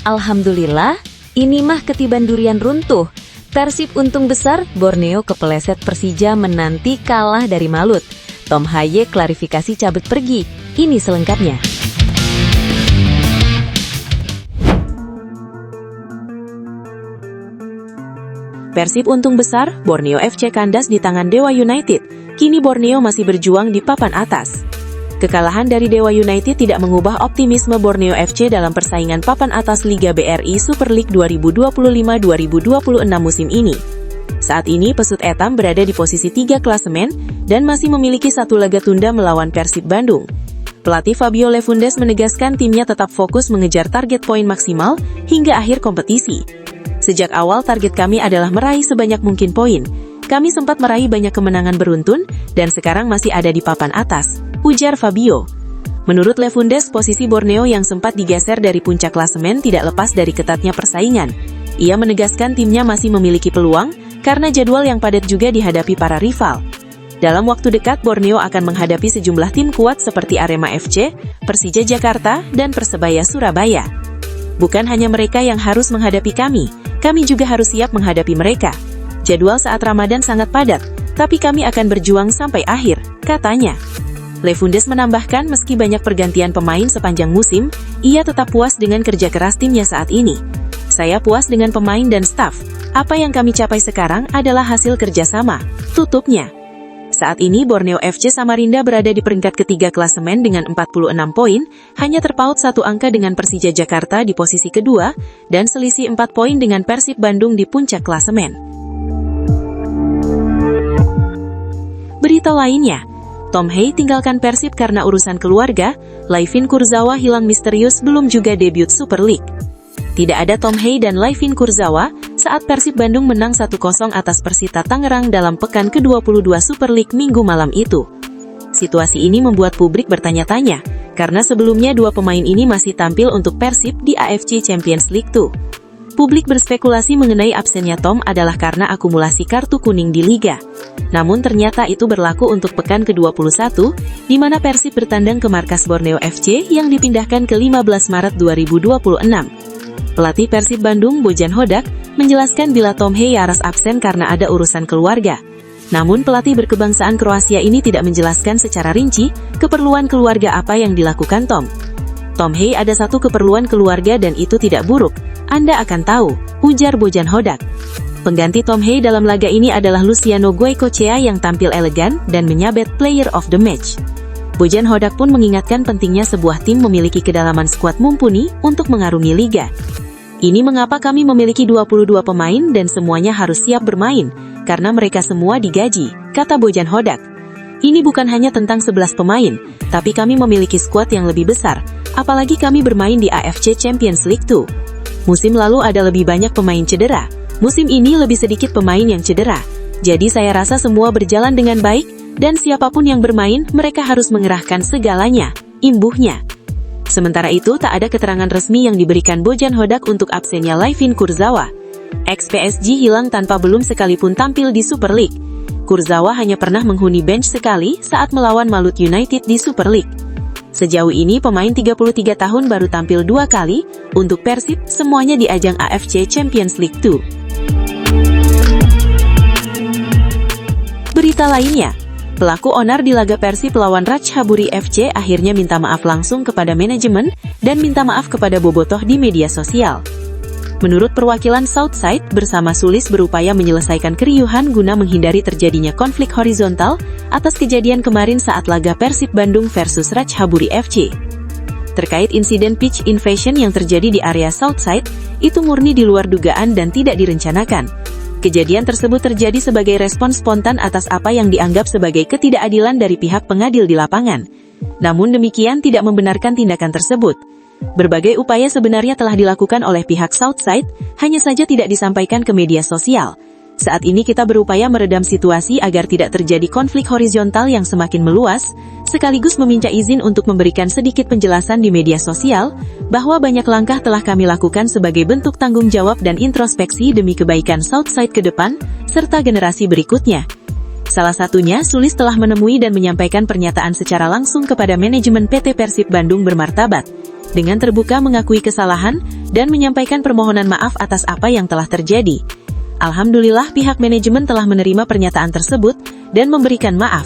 Alhamdulillah, ini mah ketiban durian runtuh. Persib untung besar, Borneo kepeleset Persija menanti kalah dari Malut. Tom Haye klarifikasi cabut pergi. Ini selengkapnya. Persib untung besar, Borneo FC kandas di tangan Dewa United. Kini Borneo masih berjuang di papan atas. Kekalahan dari Dewa United tidak mengubah optimisme Borneo FC dalam persaingan papan atas Liga BRI Super League 2025-2026 musim ini. Saat ini Pesut Etam berada di posisi 3 klasemen dan masih memiliki satu laga tunda melawan Persib Bandung. Pelatih Fabio Lefundes menegaskan timnya tetap fokus mengejar target poin maksimal hingga akhir kompetisi. Sejak awal target kami adalah meraih sebanyak mungkin poin. Kami sempat meraih banyak kemenangan beruntun dan sekarang masih ada di papan atas, ujar Fabio. Menurut Lefundes, posisi Borneo yang sempat digeser dari puncak klasemen tidak lepas dari ketatnya persaingan. Ia menegaskan timnya masih memiliki peluang karena jadwal yang padat juga dihadapi para rival. Dalam waktu dekat, Borneo akan menghadapi sejumlah tim kuat seperti Arema FC, Persija Jakarta, dan Persebaya Surabaya. Bukan hanya mereka yang harus menghadapi kami juga harus siap menghadapi mereka. Jadwal saat Ramadan sangat padat, tapi kami akan berjuang sampai akhir, katanya. Lefundes menambahkan meski banyak pergantian pemain sepanjang musim, ia tetap puas dengan kerja keras timnya saat ini. Saya puas dengan pemain dan staf. Apa yang kami capai sekarang adalah hasil kerjasama, tutupnya. Saat ini Borneo FC Samarinda berada di peringkat ketiga klasemen dengan 46 poin, hanya terpaut satu angka dengan Persija Jakarta di posisi kedua, dan selisih 4 poin dengan Persib Bandung di puncak klasemen. Berita lainnya, Tom Haye tinggalkan Persib karena urusan keluarga, Layvin Kurzawa hilang misterius belum juga debut Super League. Tidak ada Tom Haye dan Layvin Kurzawa saat Persib Bandung menang 1-0 atas Persita Tangerang dalam pekan ke-22 Super League Minggu malam itu. Situasi ini membuat publik bertanya-tanya, karena sebelumnya dua pemain ini masih tampil untuk Persib di AFC Champions League 2. Publik berspekulasi mengenai absennya Tom adalah karena akumulasi kartu kuning di Liga. Namun ternyata itu berlaku untuk pekan ke-21, di mana Persib bertandang ke markas Borneo FC yang dipindahkan ke 15 Maret 2026. Pelatih Persib Bandung, Bojan Hodak, menjelaskan bila Tom Haye harus absen karena ada urusan keluarga. Namun pelatih berkebangsaan Kroasia ini tidak menjelaskan secara rinci keperluan keluarga apa yang dilakukan Tom. Tom Haye ada satu keperluan keluarga dan itu tidak buruk. Anda akan tahu, ujar Bojan Hodak. Pengganti Tom Haye dalam laga ini adalah Luciano Goicoechea yang tampil elegan dan menyabet Player of the Match. Bojan Hodak pun mengingatkan pentingnya sebuah tim memiliki kedalaman skuad mumpuni untuk mengarungi liga. Ini mengapa kami memiliki 22 pemain dan semuanya harus siap bermain, karena mereka semua digaji, kata Bojan Hodak. Ini bukan hanya tentang 11 pemain, tapi kami memiliki skuad yang lebih besar, apalagi kami bermain di AFC Champions League 2. Musim lalu ada lebih banyak pemain cedera, musim ini lebih sedikit pemain yang cedera. Jadi saya rasa semua berjalan dengan baik, dan siapapun yang bermain, mereka harus mengerahkan segalanya, imbuhnya. Sementara itu, tak ada keterangan resmi yang diberikan Bojan Hodak untuk absennya Layvin Kurzawa. Ex-PSG hilang tanpa belum sekalipun tampil di Super League. Kurzawa hanya pernah menghuni bench sekali saat melawan Malut United di Super League. Sejauh ini pemain 33 tahun baru tampil 2 kali untuk Persib, semuanya di ajang AFC Champions League 2. Berita lainnya, pelaku onar di laga Persib lawan Ratchaburi FC akhirnya minta maaf langsung kepada manajemen dan minta maaf kepada bobotoh di media sosial. Menurut perwakilan Southside, bersama Sulis berupaya menyelesaikan keriuhan guna menghindari terjadinya konflik horizontal atas kejadian kemarin saat laga Persib Bandung versus Ratchaburi FC. Terkait insiden pitch invasion yang terjadi di area Southside, itu murni di luar dugaan dan tidak direncanakan. Kejadian tersebut terjadi sebagai respon spontan atas apa yang dianggap sebagai ketidakadilan dari pihak pengadil di lapangan. Namun demikian tidak membenarkan tindakan tersebut. Berbagai upaya sebenarnya telah dilakukan oleh pihak Southside, hanya saja tidak disampaikan ke media sosial. Saat ini kita berupaya meredam situasi agar tidak terjadi konflik horizontal yang semakin meluas, sekaligus meminta izin untuk memberikan sedikit penjelasan di media sosial, bahwa banyak langkah telah kami lakukan sebagai bentuk tanggung jawab dan introspeksi demi kebaikan Southside ke depan, serta generasi berikutnya. Salah satunya, Sulis telah menemui dan menyampaikan pernyataan secara langsung kepada manajemen PT Persib Bandung Bermartabat, dengan terbuka mengakui kesalahan dan menyampaikan permohonan maaf atas apa yang telah terjadi. Alhamdulillah pihak manajemen telah menerima pernyataan tersebut dan memberikan maaf.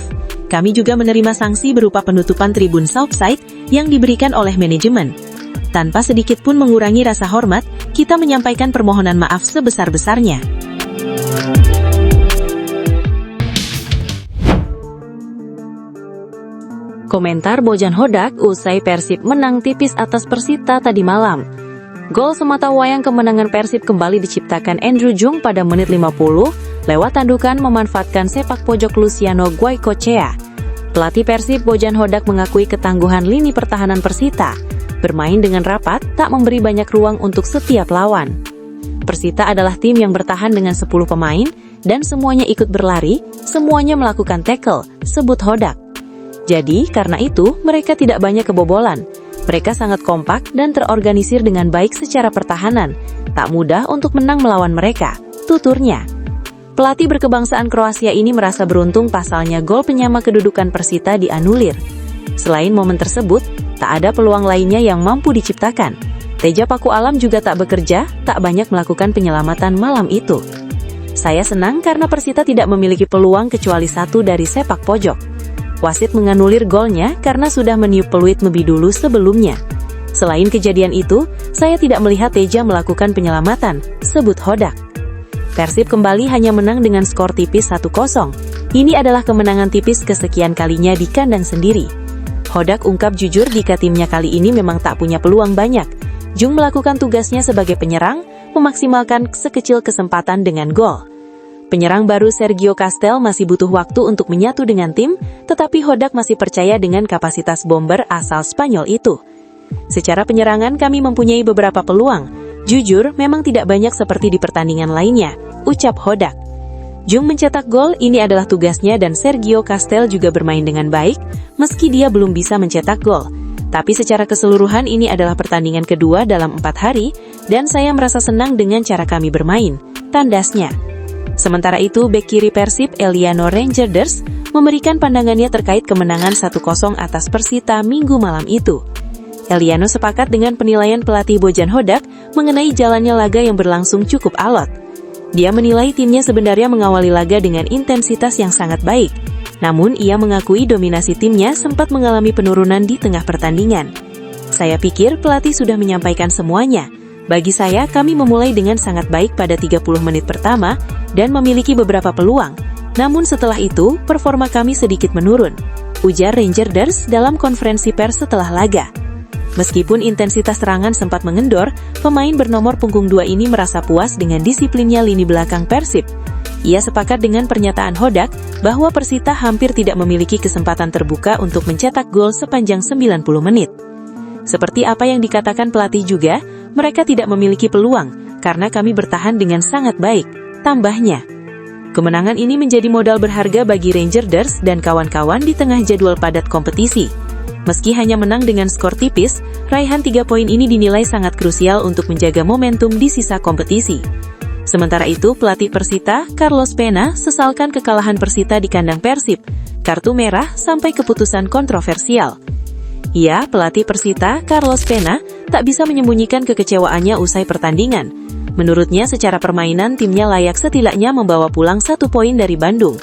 Kami juga menerima sanksi berupa penutupan tribun Southside yang diberikan oleh manajemen. Tanpa sedikit pun mengurangi rasa hormat, kita menyampaikan permohonan maaf sebesar-besarnya. Komentar Bojan Hodak usai Persib menang tipis atas Persita tadi malam. Gol semata wayang kemenangan Persib kembali diciptakan Andrew Jung pada menit 50 lewat tandukan memanfaatkan sepak pojok Luciano Goicoechea. Pelatih Persib Bojan Hodak mengakui ketangguhan lini pertahanan Persita. Bermain dengan rapat, tak memberi banyak ruang untuk setiap lawan. Persita adalah tim yang bertahan dengan 10 pemain dan semuanya ikut berlari, semuanya melakukan tackle, sebut Hodak. Jadi, karena itu, mereka tidak banyak kebobolan. Mereka sangat kompak dan terorganisir dengan baik secara pertahanan. Tak mudah untuk menang melawan mereka, tuturnya. Pelatih berkebangsaan Kroasia ini merasa beruntung pasalnya gol penyama kedudukan Persita dianulir. Selain momen tersebut, tak ada peluang lainnya yang mampu diciptakan. Teja Paku Alam juga tak bekerja, tak banyak melakukan penyelamatan malam itu. Saya senang karena Persita tidak memiliki peluang kecuali satu dari sepak pojok. Wasit menganulir golnya karena sudah meniup peluit lebih dulu sebelumnya. Selain kejadian itu, saya tidak melihat Teja melakukan penyelamatan, sebut Hodak. Persib kembali hanya menang dengan skor tipis 1-0. Ini adalah kemenangan tipis kesekian kalinya di kandang sendiri. Hodak ungkap jujur jika timnya kali ini memang tak punya peluang banyak. Jung melakukan tugasnya sebagai penyerang, memaksimalkan sekecil kesempatan dengan gol. Penyerang baru Sergio Castel masih butuh waktu untuk menyatu dengan tim, tetapi Hodak masih percaya dengan kapasitas bomber asal Spanyol itu. Secara penyerangan kami mempunyai beberapa peluang. Jujur, memang tidak banyak seperti di pertandingan lainnya, ucap Hodak. Jung mencetak gol, ini adalah tugasnya dan Sergio Castel juga bermain dengan baik, meski dia belum bisa mencetak gol. Tapi secara keseluruhan ini adalah pertandingan kedua dalam 4 hari, dan saya merasa senang dengan cara kami bermain, tandasnya. Sementara itu, bek kiri Persib, Eliano Rangers, memberikan pandangannya terkait kemenangan 1-0 atas Persita minggu malam itu. Eliano sepakat dengan penilaian pelatih Bojan Hodak mengenai jalannya laga yang berlangsung cukup alot. Dia menilai timnya sebenarnya mengawali laga dengan intensitas yang sangat baik. Namun, ia mengakui dominasi timnya sempat mengalami penurunan di tengah pertandingan. Saya pikir pelatih sudah menyampaikan semuanya. Bagi saya, kami memulai dengan sangat baik pada 30 menit pertama dan memiliki beberapa peluang. Namun setelah itu, performa kami sedikit menurun, ujar Rangers dalam konferensi pers setelah laga. Meskipun intensitas serangan sempat mengendor, pemain bernomor punggung 2 ini merasa puas dengan disiplinnya lini belakang Persib. Ia sepakat dengan pernyataan Hodak bahwa Persita hampir tidak memiliki kesempatan terbuka untuk mencetak gol sepanjang 90 menit. Seperti apa yang dikatakan pelatih juga, mereka tidak memiliki peluang, karena kami bertahan dengan sangat baik, tambahnya. Kemenangan ini menjadi modal berharga bagi Rangers dan kawan-kawan di tengah jadwal padat kompetisi. Meski hanya menang dengan skor tipis, raihan 3 poin ini dinilai sangat krusial untuk menjaga momentum di sisa kompetisi. Sementara itu, pelatih Persita, Carlos Pena, sesalkan kekalahan Persita di kandang Persib, kartu merah sampai keputusan kontroversial. Ia, pelatih Persita, Carlos Pena, tak bisa menyembunyikan kekecewaannya usai pertandingan. Menurutnya secara permainan timnya layak setidaknya membawa pulang 1 poin dari Bandung.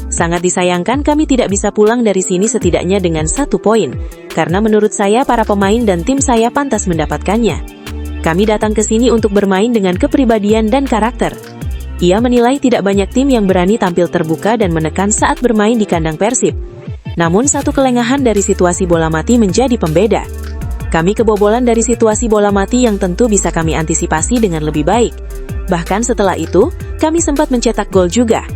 Sangat disayangkan kami tidak bisa pulang dari sini setidaknya dengan 1 poin, karena menurut saya para pemain dan tim saya pantas mendapatkannya. Kami datang ke sini untuk bermain dengan kepribadian dan karakter. Ia menilai tidak banyak tim yang berani tampil terbuka dan menekan saat bermain di kandang Persib. Namun satu kelengahan dari situasi bola mati menjadi pembeda. Kami kebobolan dari situasi bola mati yang tentu bisa kami antisipasi dengan lebih baik. Bahkan setelah itu, kami sempat mencetak gol juga.